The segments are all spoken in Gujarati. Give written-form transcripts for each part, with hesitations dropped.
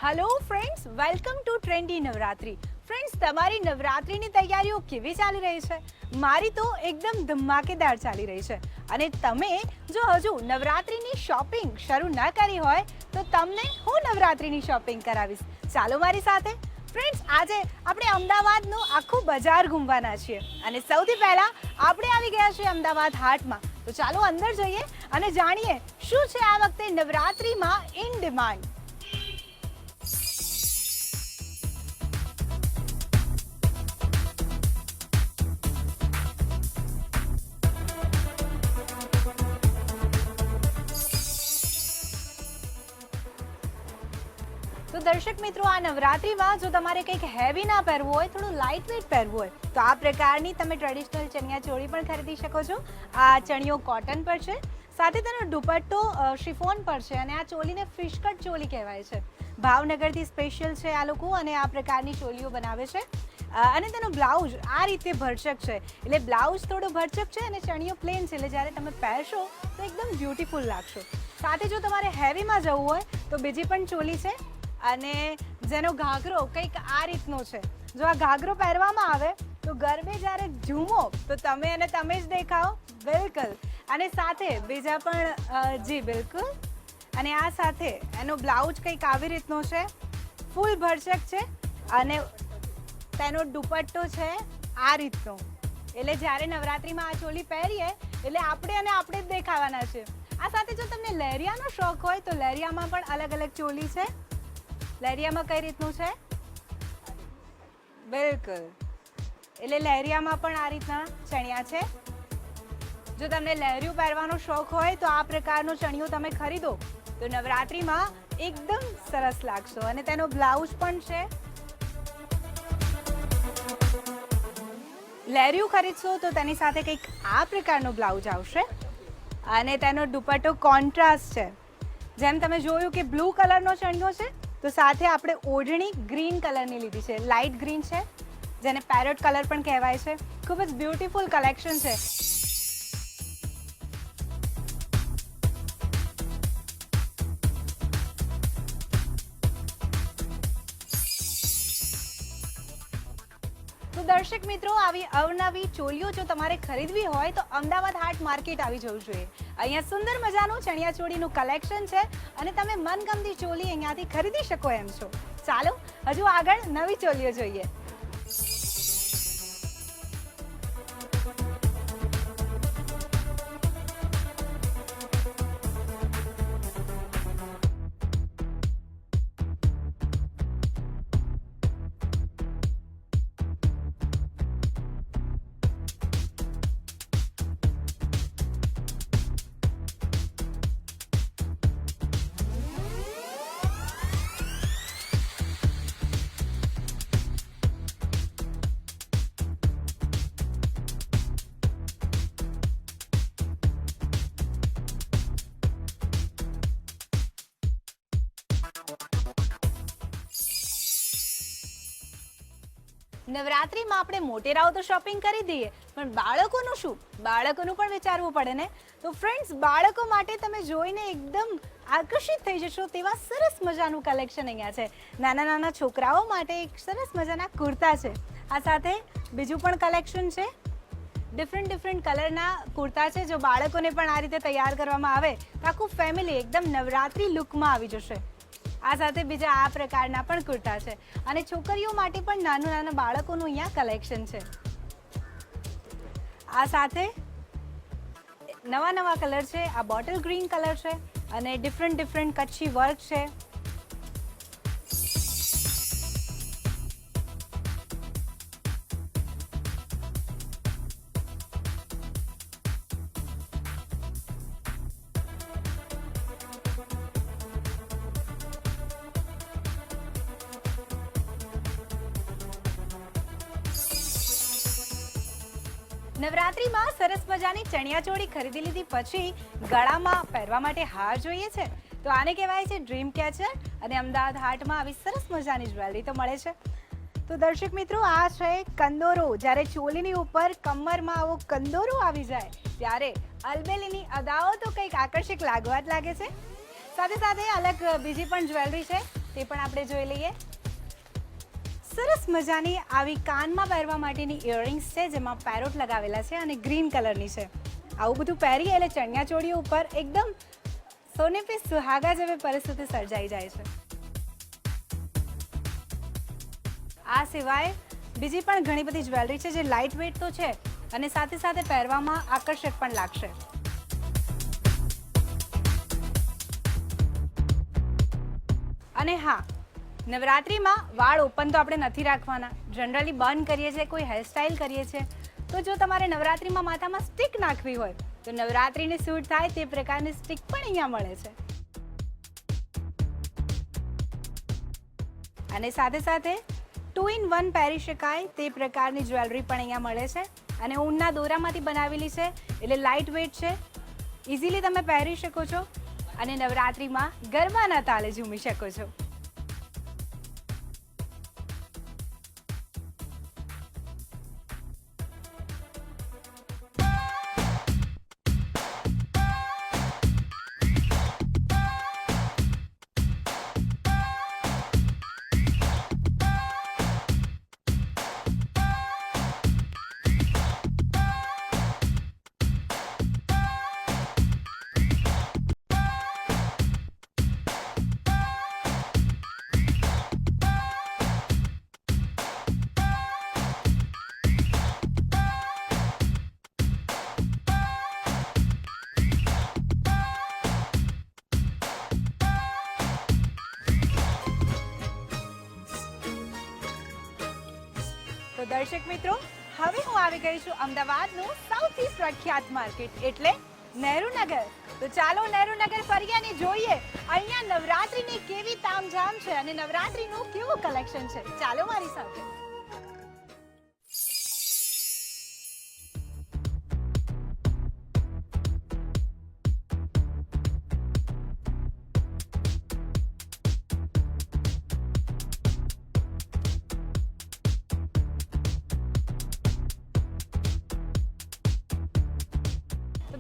Hello friends, welcome to trendy Navratri. Friends, તમારી નવરાત્રીની તૈયારીઓ કેવી ચાલી રહી છે? મારી તો એકદમ ધમાકેદાર ચાલી રહી છે. અને તમે જો હજુ નવરાત્રીની શોપિંગ શરૂ ન કરી હોય તો તમને હું નવરાત્રીની શોપિંગ કરાવીશ. ચાલો મારી સાથે. ફ્રેન્ડ્સ, આજે આપણે અમદાવાદનું આખું બજાર ઘૂમવાના છીએ અને સૌથી પહેલાં આપણે આવી ગયા છીએ અમદાવાદ હાટમાં. તો ચાલો અંદર જઈએ અને જાણીએ શું છે આ વખતે નવરાત્રીમાં ઇન ડિમાન્ડ. તો દર્શક મિત્રો, આ નવરાત્રીમાં જો તમારે કંઈક હેવી ના પહેરવું હોય, થોડું લાઇટ વેઇટ પહેરવું હોય તો આ પ્રકારની તમે ટ્રેડિશનલ ચણિયા ચોળી પણ ખરીદી શકો છો. આ ચણિયો કોટન પર છે, સાથે તેનો દુપટ્ટો શિફોન પર છે અને આ ચોલીને ફિશકટ ચોલી કહેવાય છે. ભાવનગરથી સ્પેશિયલ છે આ લોકો અને આ પ્રકારની ચોલીઓ બનાવે છે. અને તેનો બ્લાઉઝ આ રીતે ભરચક છે, એટલે બ્લાઉઝ થોડો ભરચક છે અને ચણિયો પ્લેન છે, એટલે જ્યારે તમે પહેરશો તો એકદમ બ્યુટીફુલ લાગશો. સાથે જો તમારે હેવીમાં જવું હોય તો બીજી પણ ચોલી છે અને જેનો ઘાઘરો કંઈક આ રીતનો છે. જો આ ઘાઘરો પહેરવામાં આવે તો ગરબે જ્યારે ઝૂમો તો તમે અને તમે જ દેખાઓ. બિલકુલ. અને સાથે બીજા પણ જી બિલકુલ. અને આ સાથે એનો બ્લાઉઝ કંઈક આવી રીતનો છે, ફૂલ ભરચક છે અને તેનો દુપટ્ટો છે આ રીતનો. એટલે જ્યારે નવરાત્રિમાં આ ચોલી પહેરીએ એટલે આપણે જ દેખાવાના છે. આ સાથે જો તમને લહેરિયાનો શોખ હોય તો લહેરિયામાં પણ અલગ અલગ ચોલી છે. લહેરિયામાં કઈ રીતનું છે? બિલકુલ. એટલે લહેરિયામાં પણ આ રીતના ચણિયા છે. જો તમને લહેરિયું પહેરવાનો શોખ હોય તો આ પ્રકારનો ચણિયો તમે ખરીદો તો નવરાત્રિમાં એકદમ સરસ લાગશો. અને તેનો બ્લાઉઝ પણ છે. લહેરિયું ખરીદશો તો તેની સાથે કંઈક આ પ્રકારનો બ્લાઉઝ આવશે અને તેનો દુપટ્ટો કોન્ટ્રાસ્ટ છે. જેમ તમે જોયું કે બ્લુ કલરનો ચણિયો છે તો સાથે આપણે ઓઢણી ગ્રીન કલરની લીધી છે. લાઇટ ગ્રીન છે, જેને પેરોટ કલર પણ કહેવાય છે. ખૂબ જ બ્યુટીફુલ કલેક્શન છે. તો દર્શક મિત્રો, આવી અવનવી ચોલીઓ જો તમારે ખરીદવી હોય તો અમદાવાદ હાટ માર્કેટ આવી જવું જોઈએ. અહીંયા સુંદર મજાનું ચણિયાચોળીનું કલેક્શન છે અને તમે મનગમતી ચોલી અહીંયાથી ખરીદી શકો એમ છો. ચાલો હજુ આગળ નવી ચોલીઓ જોઈએ. નવરાત્રિમાં આપણે મોટેરાઓ તો શોપિંગ કરી દઈએ, પણ બાળકોનું શું? બાળકોનું પણ વિચારવું પડે ને. તો ફ્રેન્ડ્સ, બાળકો માટે તમે જોઈને એકદમ આકર્ષિત થઈ જશો તેવા સરસ મજાનું કલેક્શન અહીંયા છે. નાના નાના છોકરાઓ માટે એક સરસ મજાના કુર્તા છે. આ સાથે બીજું પણ કલેક્શન છે. ડિફરન્ટ કલરના કુર્તા છે. જો બાળકોને પણ આ રીતે તૈયાર કરવામાં આવે તો આખું ફેમિલી એકદમ નવરાત્રિ લુકમાં આવી જશે. આ સાથે બીજા આ પ્રકારના પણ કુર્તા છે અને છોકરીઓ માટે પણ નાના બાળકોનું અહીંયા કલેક્શન છે. આ સાથે નવા કલર છે. આ બોટલ ગ્રીન કલર છે અને ડિફરન્ટ કચ્છી વર્ક છે. નવરાત્રિમાં સરસ મજાની ચણિયાચોળી ખરીદી લીધી પછી ગળામાં પહેરવા માટે હાર જોઈએ છે તો આને કહેવાય છે ડ્રીમ કેચર. અને અમદાવાદ હાટમાં આવી સરસ મજાની જ્વેલરી તો મળે છે. તો દર્શક મિત્રો, આ છે કંદોરો. જ્યારે ચોલીની ઉપર કમરમાં આવો કંદોરો આવી જાય ત્યારે અલબેલીની અદાઓ તો કંઈક આકર્ષક લાગવા જ લાગે છે. સાથે સાથે અલગ બીજી પણ જ્વેલરી છે. તે પણ આપણે જોઈ લઈએ. સરસ મજાની આવી કાનમાં પહેરવા માટેની ઇયરિંગ્સ છે, જેમાં પેરોટ લગાવેલા છે અને ગ્રીન કલરની છે. આવું બધું પહેરીએ એટલે ચણિયાચોળીઓ ઉપર એકદમ સોને પે સુહાગા જેવી પરિસ્થિતિ સર્જાઈ જાય છે. આ સિવાય બીજી પણ ઘણી બધી જ્વેલરી છે, જે લાઇટ વેઇટ તો છે અને સાથે સાથે પહેરવામાં આકર્ષક પણ લાગશે. અને હા, નવરાત્રિમાં વાળ ઓપન તો આપણે નથી રાખવાના, જનરલી બન કરીએ છીએ, કોઈ હેરસ્ટાઇલ કરીએ છીએ. તો જો તમારે નવરાત્રિમાં માથામાં સ્ટિક નાખવી હોય તો નવરાત્રિને સૂટ થાય તે પ્રકારની સ્ટિક પણ અહીંયા મળે છે. અને સાથે સાથે 2 in 1 પહેરી શકાય તે પ્રકારની જ્વેલરી પણ અહીંયા મળે છે. અને ઊનના દોરામાંથી બનાવેલી છે એટલે લાઇટ વેઇટ છે, ઇઝીલી તમે પહેરી શકો છો અને નવરાત્રિમાં ગરબાના તાલે ઝૂમી શકો છો. તો દર્શક મિત્રો, હવે હું આવી ગઈ છું અમદાવાદનું સૌથી પ્રખ્યાત માર્કેટ એટલે નહેરુનગર. તો ચાલો નહેરુનગર ફરીએ અને જોઈએ અહીંયા નવરાત્રિની કેવી તામઝામ છે અને નવરાત્રિનું કેવું કલેક્શન છે. ચાલો મારી સાથે.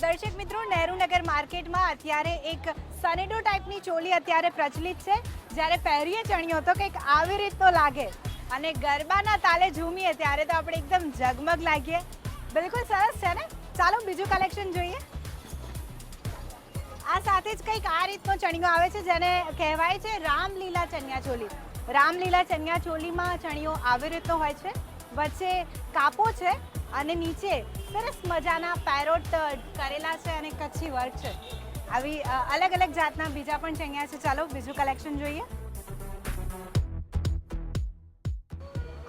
દર્શક મિત્રો, નહેરુનગર માર્કેટમાં અત્યારે એક સનેડો ટાઈપની ચોલી અત્યારે પ્રચલિત છે. જ્યારે પહેરીએ ચણિયો તો કંઈક આવી રીતનો લાગે અને ગરબાના તાલે ઝૂમીએ ત્યારે તો આપણે એકદમ ઝગમગ લાગીએ. બિલકુલ સરસ છે ને. ચાલો બીજું કલેક્શન જોઈએ. આ સાથે જ કંઈક આ રીતનો ચણિયો આવે છે જેને કહેવાય છે રામલીલા ચણિયાચોલી. રામલીલા ચણિયાચોલીમાં ચણિયો આવી રીતનો હોય છે, વચ્ચે કાપો છે અને નીચે સરસ મજાના પેરોટ કરેલા છે અને કચ્છી વર્ક છે. આવી અલગ અલગ જાતના બીજા પણ ચણિયા છે. ચાલો બીજું કલેક્શન જોઈએ.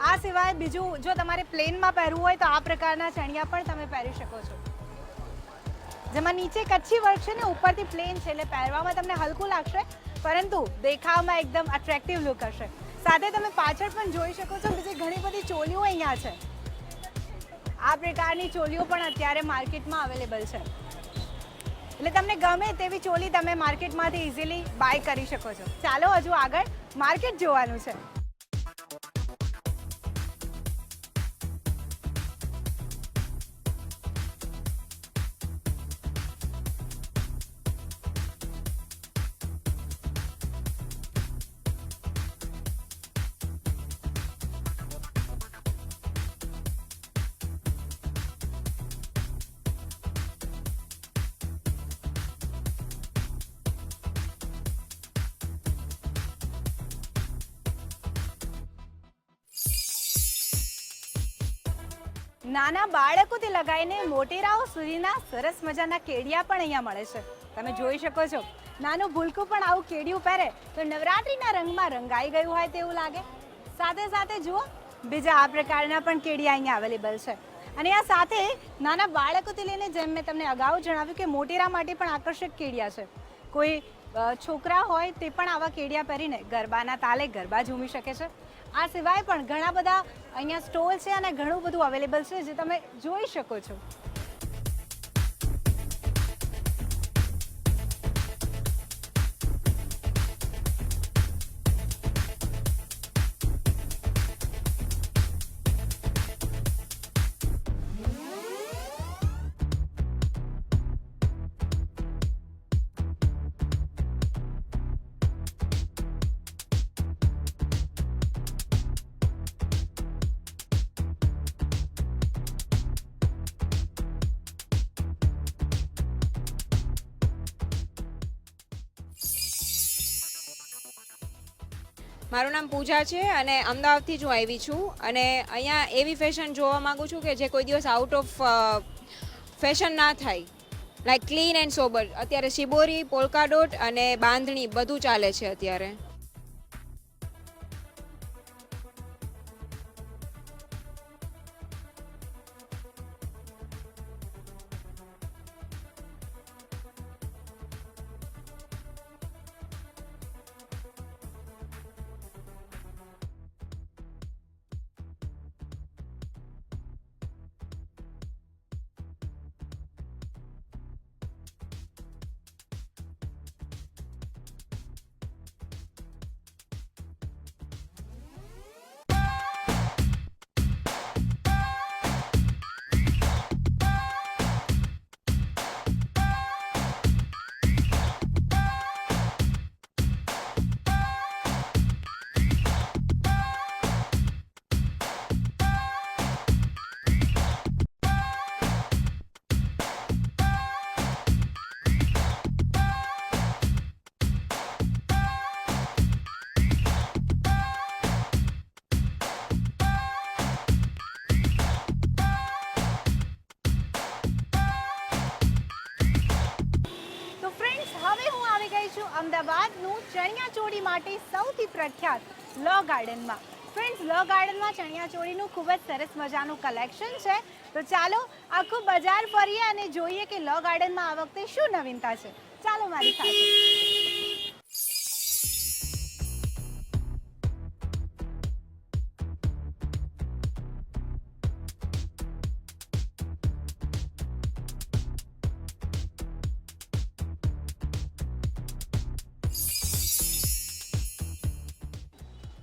આ સિવાય બીજું જો તમારે પ્લેનમાં પહેરવું હોય તો આ પ્રકારના ચણિયા પણ તમે પહેરી શકો છો, જેમાં નીચે કચ્છી વર્ક છે ને ઉપરથી પ્લેન છે, એટલે પહેરવામાં તમને હલકું લાગશે પરંતુ દેખાવમાં એકદમ અટ્રેક્ટિવ લુક હશે. સાથે તમે પાછળ પણ જોઈ શકો છો બીજી ઘણી બધી ચોલીઓ અહીંયા છે. આ પ્રકારની ચોલીઓ પણ અત્યારે માર્કેટમાં અવેલેબલ છે, એટલે તમને ગમે તેવી ચોલી તમે માર્કેટમાંથી ઇઝીલી બાય કરી શકો છો. ચાલો હજુ આગળ માર્કેટ જોવાનું છે. નાના બાળકોથી લગાવીને મોટેરાઓ સુધીના સરસ મજાના કેડિયા પણ અહીંયા મળે છે. તમે જોઈ શકો છો, નાનું ભૂલકું પણ આવું કેડિયું પહેરે તો નવરાત્રિના રંગમાં રંગાઈ ગયું હોય તેવું લાગે. સાથે સાથે જુઓ બીજા આ પ્રકારના પણ કેડિયા અહીંયા અવેલેબલ છે. અને આ સાથે નાના બાળકોથી લઈને જેમ મેં તમને અગાઉ જણાવ્યું કે મોટેરા માટે પણ આકર્ષક કેડિયા છે. કોઈ છોકરા હોય તે પણ આવા કેડિયા પહેરીને ગરબાના તાલે ગરબા ઝૂમી શકે છે. આ સિવાય પણ ઘણા બધા અહીંયા સ્ટોલ છે અને ઘણું બધું અવેલેબલ છે જે તમે જોઈ શકો છો. મારું નામ પૂજા છે અને અમદાવાદથી જ હું આવી છું અને અહીંયા એવી ફેશન જોવા માગું છું કે જે કોઈ દિવસ આઉટ ઓફ ફેશન ના થાય, લાઈક ક્લીન એન્ડ સોબર. અત્યારે શિબોરી, પોલ્કા ડોટ અને બાંધણી બધું ચાલે છે અત્યારે. અમદાવાદનું ચણિયાચોળી માટે સૌથી પ્રખ્યાત લો ગાર્ડનમાં. ફ્રેન્ડ્સ, લો ગાર્ડનમાં ચણિયાચોળીનું ખૂબ જ સરસ મજાનું કલેક્શન છે. તો ચાલો આખું બજાર ફરીએ અને જોઈએ કે લો ગાર્ડનમાં આ વખતે શું નવીનતા છે. ચાલો મારી સાથે.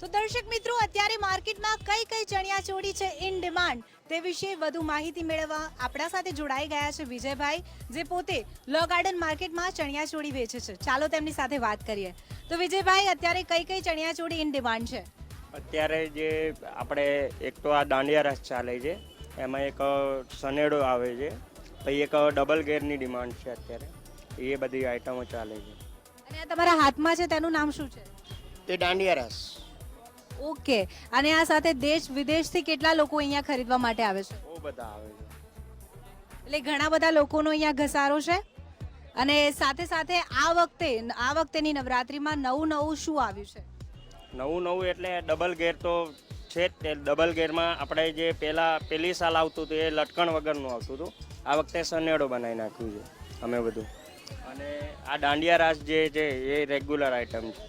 તો દર્શક મિત્રો, અત્યારે માર્કેટમાં કઈ કઈ ચણિયાચોળી છે ઇન ડિમાન્ડ તે વિશે વધુ માહિતી મેળવવા આપણા સાથે જોડાઈ ગયા છે વિજયભાઈ, જે પોતે લો ગાર્ડન માર્કેટમાં ચણિયાચોળી વેચે છે. ચાલો તેમની સાથે વાત કરીએ. તો વિજયભાઈ, અત્યારે કઈ કઈ ચણિયાચોળી ઇન ડિમાન્ડ છે? અત્યારે જે આપણે એક તો આ દાંડિયા રાસ ચાલે છે, એમાં એક સનેડો આવે છે, પછી એક ડબલ ગેરની ડિમાન્ડ છે અત્યારે, એ બધી આઈટમો ચાલે છે. અને આ તમારા હાથમાં છે તેનું નામ શું છે? તે દાંડિયા રાસ. ઓકે. અને આ સાથે દેશ વિદેશથી કેટલા લોકો અહીંયા ખરીદવા માટે આવે છે? બહુ બધા આવે છે. એટલે ઘણા બધા લોકોનો અહીંયા ઘસારો છે. અને સાથે સાથે આ વખતેની નવરાત્રીમાં નવું શું આવ્યું છે? નવું એટલે ડબલ ગેર તો છે જ. તે ડબલ ગેરમાં આપણે જે પેલી સાલ આવતું હતું એ લટકણ વગરનું આવતું હતું. આ વખતે સનેડો બનાવી નાખ્યું છે અમે બધું. અને આ દાંડિયા રાસ જે છે એ રેગ્યુલર આઈટમ છે,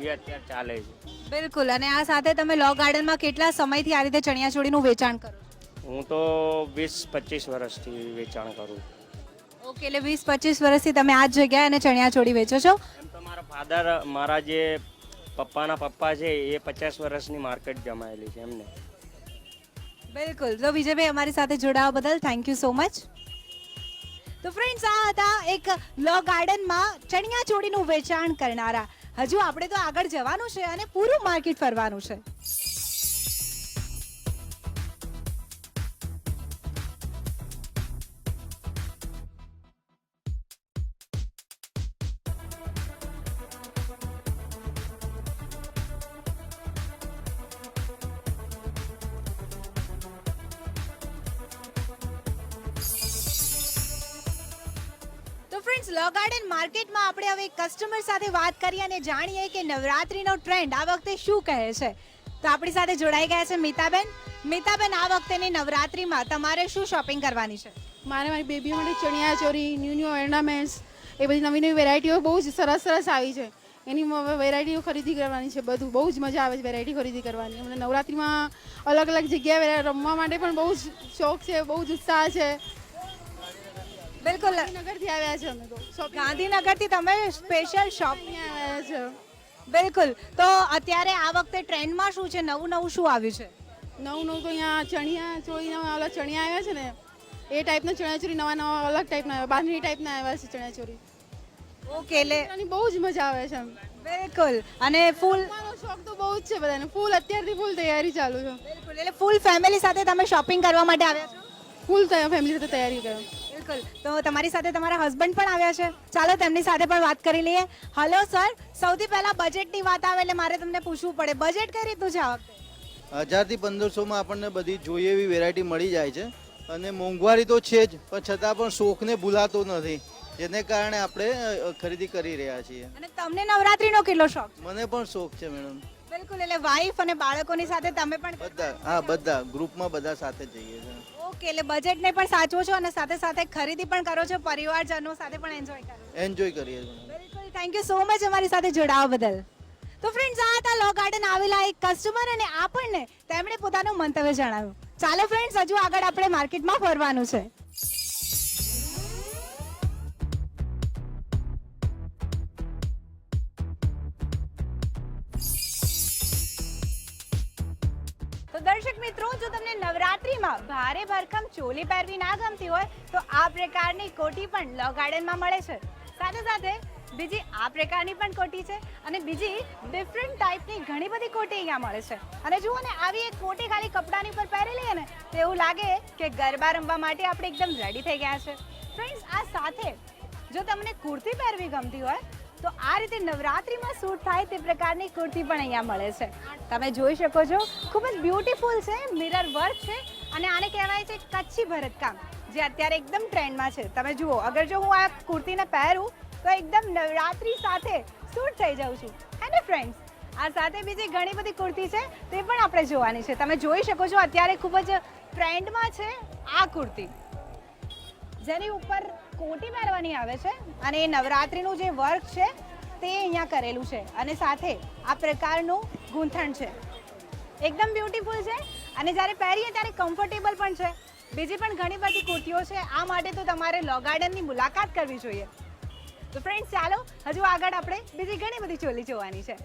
એ અત્યારે ચાલે છે. બિલકુલ. અને આ સાથે તમે લો ગાર્ડનમાં કેટલા સમયથી આ રીતે ચણિયાચોળીનું વેચાણ કરો છો? હું તો 20-25 વર્ષથી વેચાણ કરું. ઓકે. એટલે 20-25 વર્ષથી તમે આ જ જગ્યાએ અને ચણિયાચોળી વેચો છો? એમ તો મારા ફાધર, મારા જે પપ્પાના પપ્પા છે એ 50 વર્ષની માર્કેટ જમાયેલી છે એમને. બિલકુલ. તો વિજયભાઈ, અમારી સાથે જોડાવા બદલ થેન્ક યુ સો મચ. તો ફ્રેન્ડ્સ, આ હતા એક લો ગાર્ડનમાં ચણિયાચોળીનું વેચાણ કરનારા. હજુ આપણે તો આગળ જવાનું છે અને પૂરું માર્કેટ ફરવાનું છે. લો ગાર્ડન માર્કેટમાં આપણે હવે કસ્ટમર સાથે વાત કરીએ અને જાણીએ કે નવરાત્રીનો ટ્રેન્ડ આ વખતે શું કહે છે. તો આપણી સાથે જોડાઈ ગયા છે મિતાબેન. મિતાબેન, આ વખતેની નવરાત્રીમાં તમારે શું શોપિંગ કરવાની છે? મારી બેબી માટે ચણિયાચોળી, ન્યૂ ઓર્નામેન્ટ્સ, એ બધી નવી નવી વેરાયટીઓ બહુ જ સરસ આવી છે. એની હવે વેરાયટીઓ ખરીદી કરવાની છે. બધું બહુ જ મજા આવે છે વેરાયટી ખરીદી કરવાની. અમને નવરાત્રીમાં અલગ અલગ જગ્યાએ રમવા માટે પણ બહુ જ શોખ છે, બહુ જ ઉત્સાહ છે. બિલકુલ. ગાંધીનગરથી આવ્યા છે અમે તો. ગાંધીનગરથી તમે સ્પેશિયલ શોપિંગ આવ્યા છે? બિલકુલ. તો અત્યારે આ વખતે ટ્રેન્ડમાં શું છે, નવું શું આવ્યું છે? નવું તો અહીંયા ચણિયાચોળીના અલગ ચણિયા આવ્યા છે ને, એ ટાઈપના ચણિયાચોળી નવા અલગ ટાઈપના બાંધણી ટાઈપના આવ્યા છે ચણિયાચોળી. ઓકે. એટલે બહુ જ મજા આવે છે. બિલકુલ. અને ફૂલ શોખ તો બહુ જ છે બધાને. ફૂલ અત્યારથી ફૂલ તૈયારી ચાલુ છે. બિલકુલ. એટલે ફૂલ ફેમિલી સાથે તમે શોપિંગ કરવા માટે આવ્યા છો? ફૂલ ફેમિલી સાથે તૈયારી કરો. બિલકુલ. તો તમારી સાથે તમારા હસબન્ડ પણ આવ્યા છે, ચાલો તેમની સાથે પણ વાત કરી લઈએ. હલો સર, સૌથી પહેલા બજેટની વાત આવે એટલે મારે તમને પૂછવું પડે, બજેટ કઈ રીતનું છે આ વખતે? 1000 થી 1500માં આપણને બધી જોઈએ એવી વેરાયટી મળી જાય છે અને મોંઘવારી તો છે જ, પણ છતાં પણ શોખને ભૂલાતો નથી, જેને કારણે આપણે ખરીદી કરી રહ્યા છીએ. અને તમને નવરાત્રીનો કેટલો શોખ? મને પણ શોખ છે મેડમ. બિલકુલ, એટલે વાઈફ અને બાળકોની સાથે તમે પણ બધા, હા બધા ગ્રુપમાં બધા સાથે જ જઈએ છીએ. ઓકે, એટલે બજેટને પણ સાચવો છો અને સાથે સાથે ખરીદી પણ કરો છો, પરિવારજનો સાથે પણ એન્જોય કરો છો. એન્જોય કરીએ છીએ. બિલકુલ, થેન્ક યુ સો મચ અમારી સાથે જોડાવા બદલ. તો ફ્રેન્ડ્સ, આ હતા લો ગાર્ડન આવેલા એક કસ્ટમર અને આપણને તેમણે પોતાનું મંતવ્ય જણાવ્યું. ચાલો ફ્રેન્ડ્સ, હજુ આગળ આપણે માર્કેટમાં ફરવાનું છે. તો દર્શક મિત્રો, જો તમને નવરાત્રીમાં ભારે ભરખમ ચોલી પહેરવી ના ગમતી હોય તો આ પ્રકારની કોટી પણ લો ગાર્ડનમાં મળે છે. સાથે સાથે બીજી આ પ્રકારની પણ કોટી છે અને બીજી ડિફરન્ટ ટાઈપની ઘણી બધી કોટી અહીંયા મળે છે. અને જુઓ ને, આવી એક કોટી ખાલી કપડાની ઉપર પહેરી લઈએ ને તો એવું લાગે કે ગરબા રમવા માટે આપણે એકદમ રેડી થઈ ગયા છે. ફ્રેન્ડ્સ, આ સાથે જો તમને કુર્તી પહેરવી ગમતી હોય તો આ રીતે નવરાત્રીમાં સૂટ થાય તે પ્રકારની કુર્તી પણ અહીંયા મળે છે. તમે જોઈ શકો છો, ખૂબ જ બ્યુટીફુલ છે, મિરર વર્ક છે અને આને કહેવાય છે કચ્છી ભરતકામ, જે અત્યારે એકદમ ટ્રેન્ડમાં છે. તમે જુઓ, અગર જો હું આ કુર્તીને પહેરું તો એકદમ નવરાત્રી સાથે સૂટ થઈ જાઉં છું, હે ને ફ્રેન્ડ્સ? આ સાથે બીજી ઘણી બધી કુર્તી છે, તે પણ આપણે જોવાની છે. તમે જોઈ શકો છો, અત્યારે ખૂબ જ ટ્રેન્ડમાં છે આ કુર્તી, જેની ઉપર કોટી પહેરવાની આવે છે અને એ નવરાત્રીનું જે વર્ક છે તે અહીંયા કરેલું છે અને સાથે આ પ્રકારનું ગૂંથણ છે. એકદમ બ્યુટીફુલ છે અને જ્યારે પહેરીએ ત્યારે કમ્ફર્ટેબલ પણ છે. બીજી પણ ઘણી બધી કુર્તીઓ છે, આ માટે તો તમારે લો ગાર્ડનની મુલાકાત કરવી જોઈએ. તો ફ્રેન્ડ્સ, ચાલો હજુ આગળ આપણે બીજી ઘણી બધી ચોલી જોવાની છે.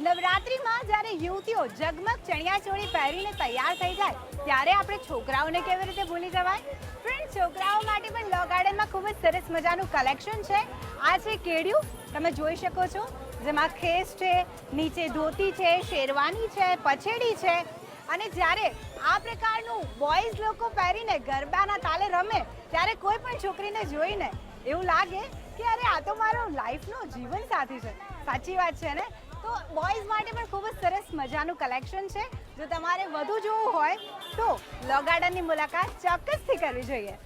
નવરાત્રીમાં જ્યારે યુવતીઓ ઝગમગ ચણિયાચોળી પહેરીને તૈયાર થઈ જાય ત્યારે આપણે છોકરાઓને કેવી રીતે ભૂલી જવાય? ફ્રેન્ડ, છોકરાઓ માટે પણ લો ગાર્ડનમાં ખૂબ જ સરસ મજાનું કલેક્શન છે. આ છે કેડિયું, તમે જોઈ શકો છો, જેમાં ખેસ છે, નીચે ધોતી છે, શેરવાની છે, પછેડી છે. અને જ્યારે આ પ્રકારનું બોયઝ લોકો પહેરીને ગરબાના તાલે રમે ત્યારે કોઈ પણ છોકરીને જોઈને એવું લાગે કે અરે આ તો મારો લાઈફનો જીવન સાથી છે. સાચી વાત છે ને? તો બોયઝ માટે પણ ખૂબ જ સરસ મજાનું કલેક્શન છે. જો તમારે વધુ જોવું હોય તો લો ગાર્ડનની મુલાકાત ચોક્કસથી કરવી જોઈએ.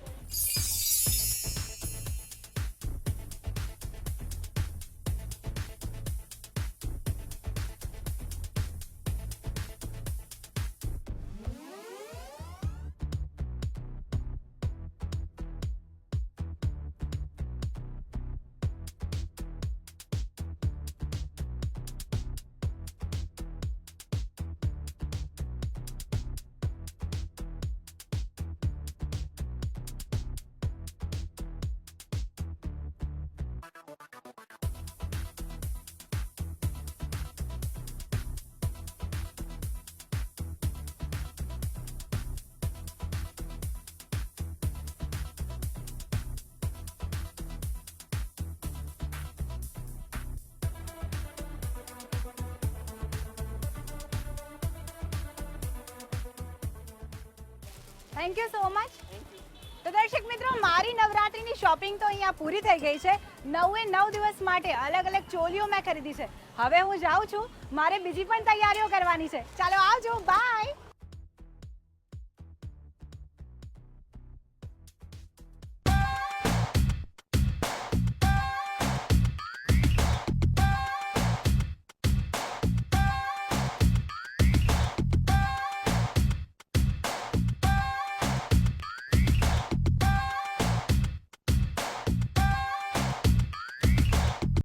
Thank you so much. તો દર્શક મિત્રો, મારી નવરાત્રીની શોપિંગ તો અહીંયા પૂરી થઈ ગઈ છે. 9 દિવસ માટે અલગ અલગ ચોલીઓ મેં ખરીદી છે. હવે હું જાઉં છું, મારે બીજી પણ તૈયારીઓ કરવાની છે. ચાલો આવજો, બાય.